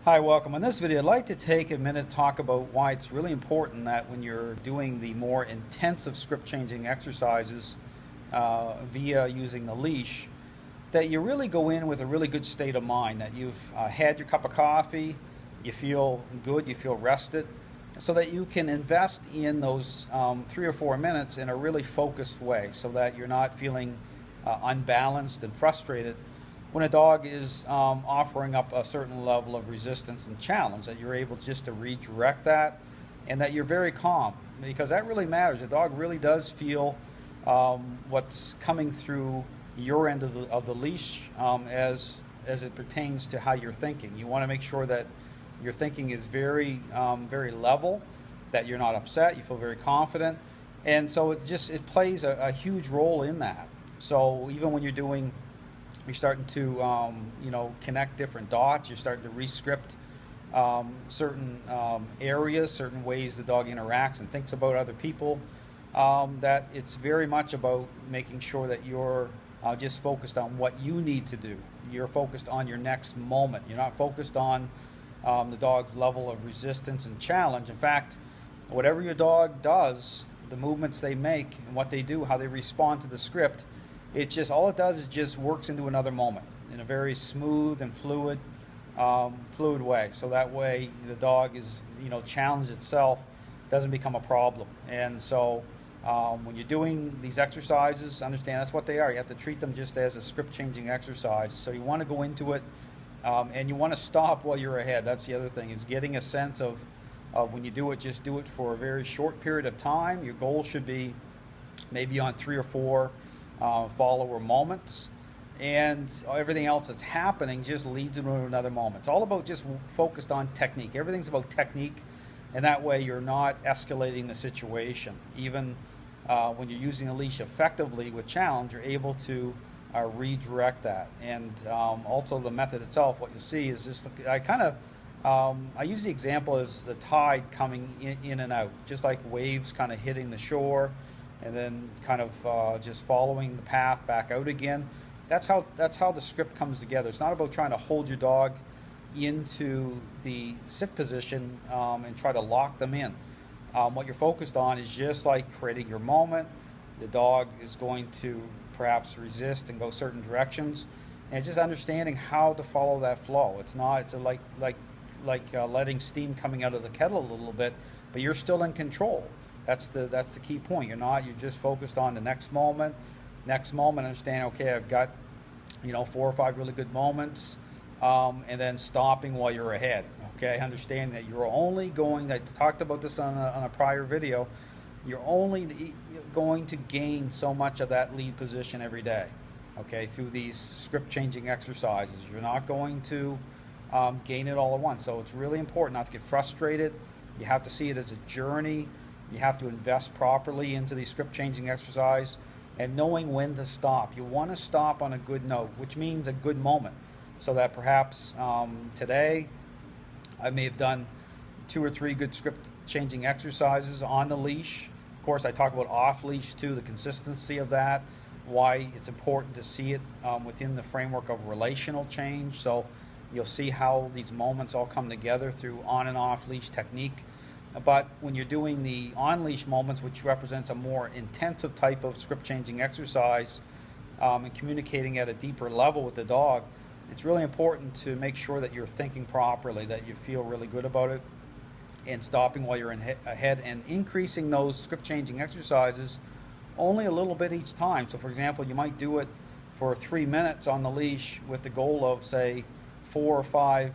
Hi, welcome. In this video, I'd like to take a minute to talk about why it's really important that when you're doing the more intensive script changing exercises via using the leash, that you really go in with a really good state of mind, that you've had your cup of coffee, you feel good, you feel rested, so that you can invest in those 3 or 4 minutes in a really focused way so that you're not feeling unbalanced and frustrated when a dog is offering up a certain level of resistance and challenge, that you're able just to redirect that and that you're very calm, because that really matters. The dog really does feel what's coming through your end of the leash as it pertains to how you're thinking. You want to make sure that your thinking is very level, that you're not upset, you feel very confident, and so it plays a huge role in that. So even when you're starting to connect different dots, you're starting to re-script certain areas, certain ways the dog interacts and thinks about other people, that it's very much about making sure that you're just focused on what you need to do. You're focused on your next moment. You're not focused on the dog's level of resistance and challenge. In fact, whatever your dog does, the movements they make and what they do, how they respond to the script, all it does is just works into another moment in a very smooth and fluid way. So that way the dog is, challenge itself doesn't become a problem. And so when you're doing these exercises, understand that's what they are. You have to treat them just as a script changing exercise. So you want to go into it and you want to stop while you're ahead. That's the other thing, is getting a sense of when you do it, just do it for a very short period of time. Your goal should be maybe on 3 or 4 follower moments, and everything else that's happening just leads into another moment. It's all about just focused on technique. Everything's about technique, and that way you're not escalating the situation. Even when you're using the leash effectively with challenge, you're able to redirect that. And also the method itself, what you'll see is just, I use the example as the tide coming in and out, just like waves kind of hitting the shore and then kind of just following the path back out again. That's how the script comes together. It's not about trying to hold your dog into the sit position and try to lock them in. What you're focused on is just like creating your moment. The dog is going to perhaps resist and go certain directions, and it's just understanding how to follow that flow. It's like letting steam coming out of the kettle a little bit, but you're still in control. That's the key point. You're just focused on the next moment, understand, okay, I've got 4 or 5 really good moments, and then stopping while you're ahead. Okay, understand that you're only going, I talked about this on a prior video, you're only going to gain so much of that lead position every day, okay, through these script changing exercises. You're not going to gain it all at once. So it's really important not to get frustrated. You have to see it as a journey. You have to invest properly into the script changing exercise and knowing when to stop. You want to stop on a good note, which means a good moment, so that perhaps today I may have done 2 or 3 good script changing exercises on the leash. Of course, I talk about off leash too, the consistency of that, why it's important to see it within the framework of relational change. So you'll see how these moments all come together through on and off leash technique. But when you're doing the on-leash moments, which represents a more intensive type of script-changing exercise and communicating at a deeper level with the dog, it's really important to make sure that you're thinking properly, that you feel really good about it, and stopping while you're ahead and increasing those script-changing exercises only a little bit each time. So, for example, you might do it for 3 minutes on the leash with the goal of, say, 4 or 5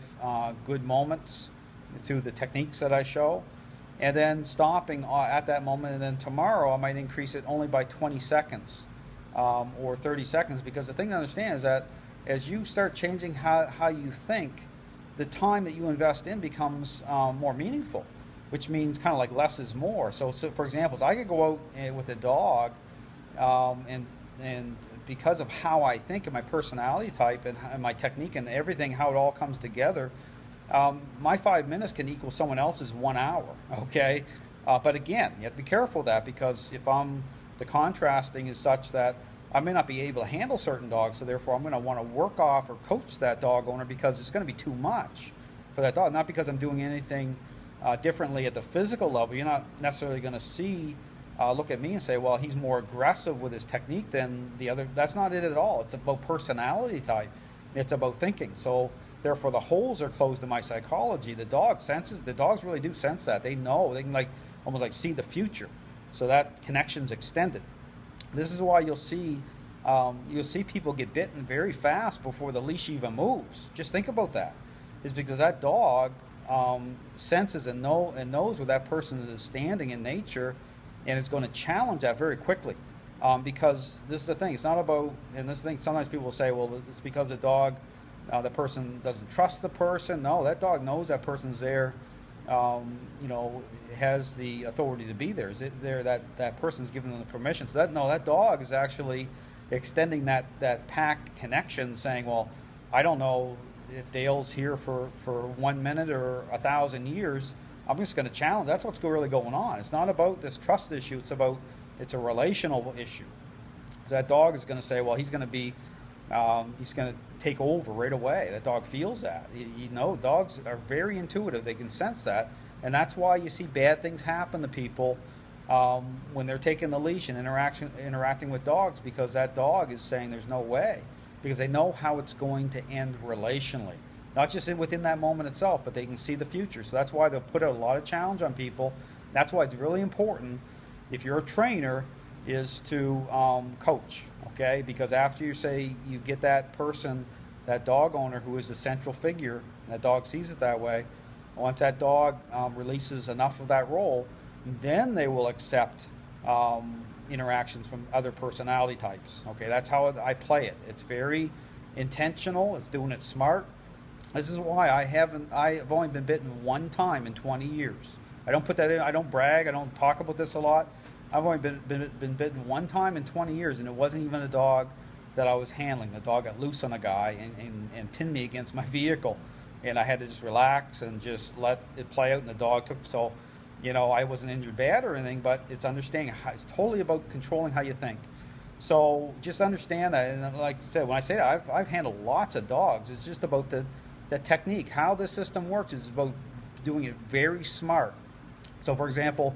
good moments through the techniques that I show, and then stopping at that moment. And then tomorrow I might increase it only by 20 seconds or 30 seconds, because the thing to understand is that as you start changing how you think, the time that you invest in becomes more meaningful, which means kind of like less is more. So for example, I could go out with a dog and because of how I think and my personality type and my technique and everything, how it all comes together, my 5 minutes can equal someone else's 1 hour, okay? But again, you have to be careful of that, because if the contrasting is such that I may not be able to handle certain dogs, so therefore I'm going to want to work off or coach that dog owner because it's going to be too much. for that dog. Not because I'm doing anything differently at the physical level. You're not necessarily going to see, look at me and say, well, he's more aggressive with his technique than the other. That's not it at all. It's about personality type. It's about thinking. So therefore, the holes are closed in my psychology. The dog senses. The dogs really do sense that. They know. They can like almost like see the future. So that connection's extended. This is why you'll see people get bitten very fast before the leash even moves. Just think about that. It's because that dog senses and knows where that person is standing in nature, and it's going to challenge that very quickly. Because this is the thing. It's not about, and this thing. Sometimes people will say, well, it's because the dog, the person doesn't trust the person. No, that dog knows that person's there. Has the authority to be there. Is it there that person's giving them the permission? So that dog is actually extending that pack connection, saying, well, I don't know if Dale's here for 1 minute or 1,000 years. I'm just going to challenge. That's what's really going on. It's not about this trust issue. It's a relational issue. So that dog is going to say, well, he's going to take over right away. That dog feels that. Dogs are very intuitive. They can sense that. And that's why you see bad things happen to people when they're taking the leash and interacting with dogs, because that dog is saying there's no way, because they know how it's going to end relationally. Not just within that moment itself, but they can see the future. So that's why they'll put a lot of challenge on people. That's why it's really important, if you're a trainer, is to coach, okay? Because after you get that person, that dog owner who is the central figure, and that dog sees it that way, once that dog releases enough of that role, then they will accept interactions from other personality types, okay? That's how I play it. It's very intentional. It's doing it smart. This is why I've only been bitten one time in 20 years. I don't put that in. I don't brag. I don't talk about this a lot. I've only been bitten one time in 20 years, and it wasn't even a dog that I was handling. The dog got loose on a guy and pinned me against my vehicle, and I had to just relax and just let it play out. And the dog took, so I wasn't injured bad or anything, but it's understanding it's totally about controlling how you think. So just understand that. And like I said, when I say that, I've handled lots of dogs. It's just about the technique. How the system works is about doing it very smart. So for example,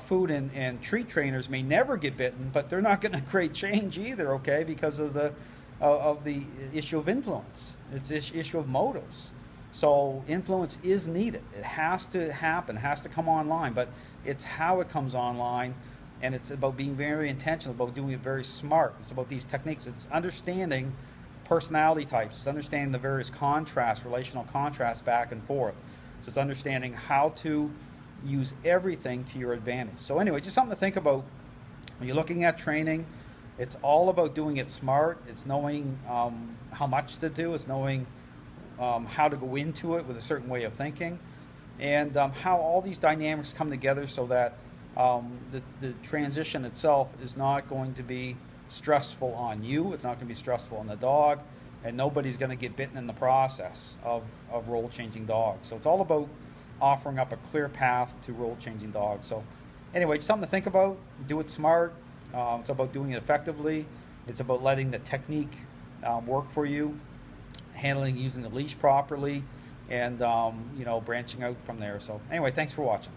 food and treat trainers may never get bitten, but they're not going to create change either, okay, because of the issue of influence. It's this issue of motives. So influence is needed. It has to happen, has to come online, but it's how it comes online, and it's about being very intentional, about doing it very smart. It's about these techniques. It's understanding personality types. It's understanding the various contrasts, relational contrasts back and forth. So it's understanding how to use everything to your advantage. So anyway, just something to think about when you're looking at training. It's all about doing it smart. It's knowing how much to do. It's knowing how to go into it with a certain way of thinking, and how all these dynamics come together so that the transition itself is not going to be stressful on you. It's not going to be stressful on the dog, and nobody's going to get bitten in the process of role-changing dogs. So it's all about offering up a clear path to role-changing dogs. So anyway, it's something to think about. Do it smart. It's about doing it effectively. It's about letting the technique work for you, handling, using the leash properly, and branching out from there. So anyway, thanks for watching.